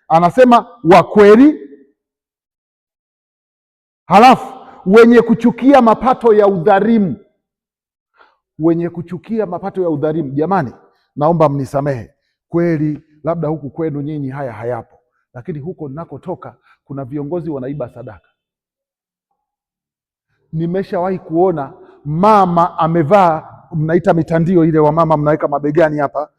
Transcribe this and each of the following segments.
Anasema wa kweli, halafu wenye kuchukia mapato ya udhalimu. Wenye kuchukia mapato ya udhalimu. Jamani, naomba mnisamehe, kweli labda huku kwenu nyinyi haya hayapo, lakini huko ninakotoka kuna viongozi wanaiba sadaka. Nimeshawahi kuona mama amevaa, mnaita mitandio ile, wa mama mnaweka mabegani hapa,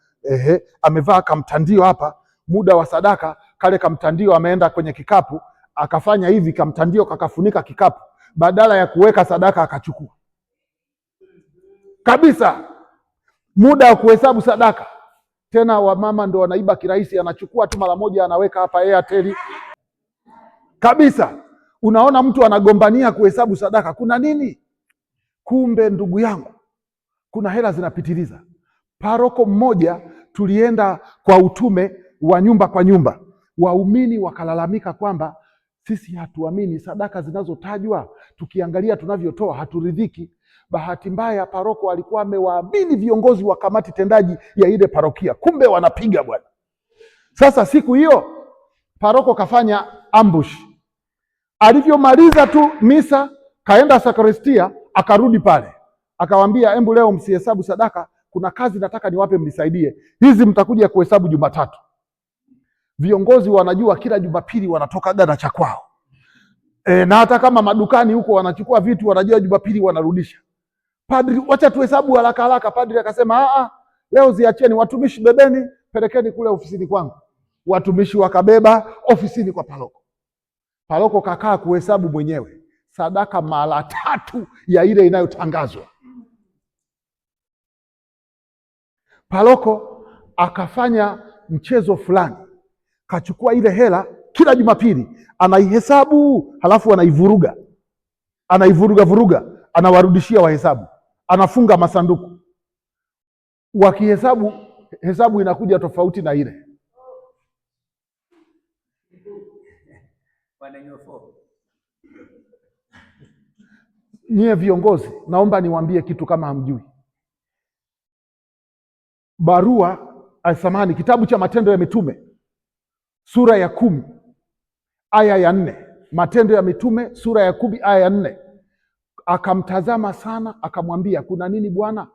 amevaa kamtandio hapa, muda wa sadaka, kale kamtandio ameenda kwenye kikapu, akafanya hivi, kamtandio kakafunika kikapu, badala ya kuweka sadaka akachukua kabisa. Muda wa kuhesabu sadaka, tena wamama ndo wanaiba kirahisi, anachukua tu mara moja, anaweka hapa Airtel kabisa. Unaona mtu anagombania kuhesabu sadaka, kuna nini? Kumbe ndugu yangu, kuna hela zinapitiliza. Paroko mmoja tulienda kwa utume wa nyumba kwa nyumba, waumini wakalalamika kwamba sisi hatuamini sadaka zinazotajwa, tukiangalia tunavyotoa haturidhiki. Bahati mbaya paroko alikuwa amewaamini viongozi wa kamati tendaji ya ile parokia, kumbe wanapiga bwana. Sasa siku hiyo paroko kafanya ambush. Alivyomaliza tu misa, kaenda sakristia, akarudi pale, akawaambia embu leo msihesabu sadaka, kuna kazi nataka niwape mnisaidie, hizi mtakuja kuhesabu Jumatatu. Viongozi wanajua kila Jumapili wanatokaga na cha kwao, na hata kama madukani huko wanachukua vitu, wanajua Jumapili wanarudisha. Padri, wacha tuhesabu haraka haraka. Padri akasema leo ziacheni, watumishi bebeni, pelekeni kule ofisini kwangu. Watumishi wakabeba ofisini kwa paroko. Paroko kakaa kuhesabu mwenyewe sadaka mara 3 ya ile inayotangazwa. Paroko akafanya mchezo fulani, kachukua ile hela kila Jumapili anaihesabu, halafu anaivuruga vuruga, anawarudishia wahesabu, anafunga masanduku. Wakihesabu, hesabu inakuja tofauti na ile. Nyie viongozi, naomba niwaambie kitu kama hamjui. Kitabu cha Matendo ya Mitume sura ya 10 aya ya 4. Matendo ya Mitume sura ya 10 aya ya 4. Akamtazama sana, akamwambia, kuna nini Bwana?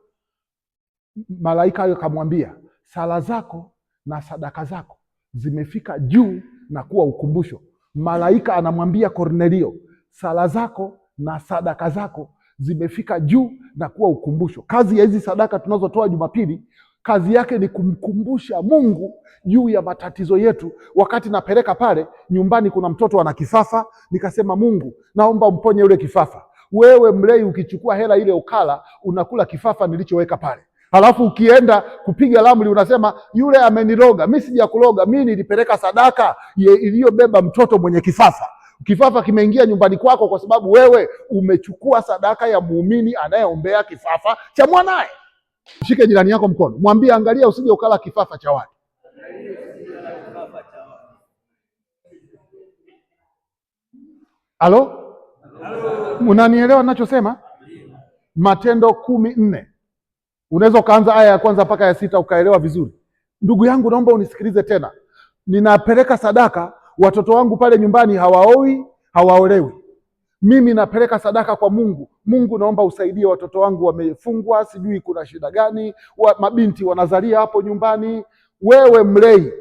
Malaika hayo akamwambia, sala zako na sadaka zako zimefika juu na kuwa ukumbusho. Malaika anamwambia Kornelio, sala zako na sadaka zako zimefika juu na kuwa ukumbusho. Kazi ya hizi sadaka tunazotoa Jumapili, kazi yake ni kumkumbusha Mungu juu ya matatizo yetu. Wakati napeleka pale nyumbani, kuna mtoto ana kifafa, nikasema Mungu, naomba umponye yule kifafa. Wewe mlei ukichukua hela ile ukala, unakula kifafa nilichoweka pale. Halafu ukienda kupiga ramli unasema yule ameniroga. Mimi sijakuroga, mimi nilipeleka sadaka iliyobeba mtoto mwenye kifafa. Kifafa kimeingia nyumbani kwako kwa sababu wewe umechukua sadaka ya muumini anayeombea kifafa cha mwanae. Shike jirani yako mkono, mwambie angalia usije ukala kifafa cha watu. Halo? Unanielewa ninachosema? Matendo 10:4. Unaweza ukaanza aya ya kwanza mpaka ya 6 ukaelewa vizuri. Ndugu yangu, naomba unisikilize tena. Ninapeleka sadaka, watoto wangu pale nyumbani hawaoi, hawaolewi. Mimi napeleka sadaka kwa Mungu. Mungu, naomba usaidie watoto wangu, wamefungwa, sijui kuna shida gani, mabinti wanazalia hapo nyumbani. Wewe mlei,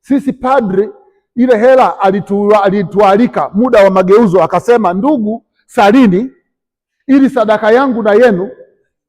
sisi padri, ile hela alitualika muda wa mageuzo, akasema ndugu, salini ili sadaka yangu na yenu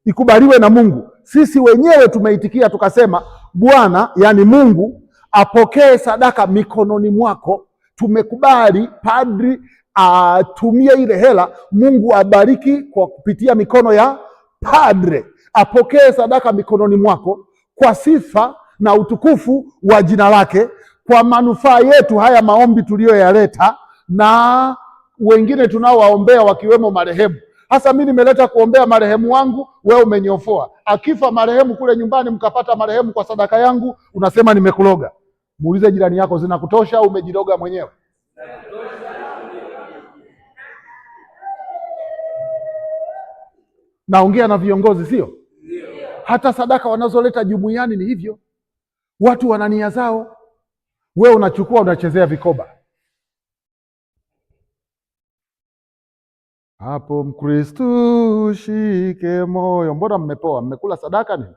ikubaliwe na Mungu. Sisi wenyewe tumeitikia tukasema, Bwana, yani Mungu, apokee sadaka mikononi mwako. Tumekubali padri atumie ile hela, Mungu abariki kwa kupitia mikono ya padre. Apokee sadaka mikononi mwako kwa sifa na utukufu wa jina lake, kwa manufaa yetu haya maombi tuliyoyaleta na wengine tunaowaombea wakiwemo marehemu. Hasa mimi nimeleta kuombea marehemu wangu, wewe umenyofoa. Akifa marehemu kule nyumbani, mkapata marehemu kwa sadaka yangu, unasema nimekuloga. Muulize jirani yako, zinakutosha au umejiloga mwenyewe? Naongea na viongozi, sio? Hata sadaka wanazoleta jumuiani ni hivyo. Watu wana nia zao. we unachukua unachezea vikoba. Hapo Mkristo shike moyo. Mbona mmepoa? Mmekula sadaka nini?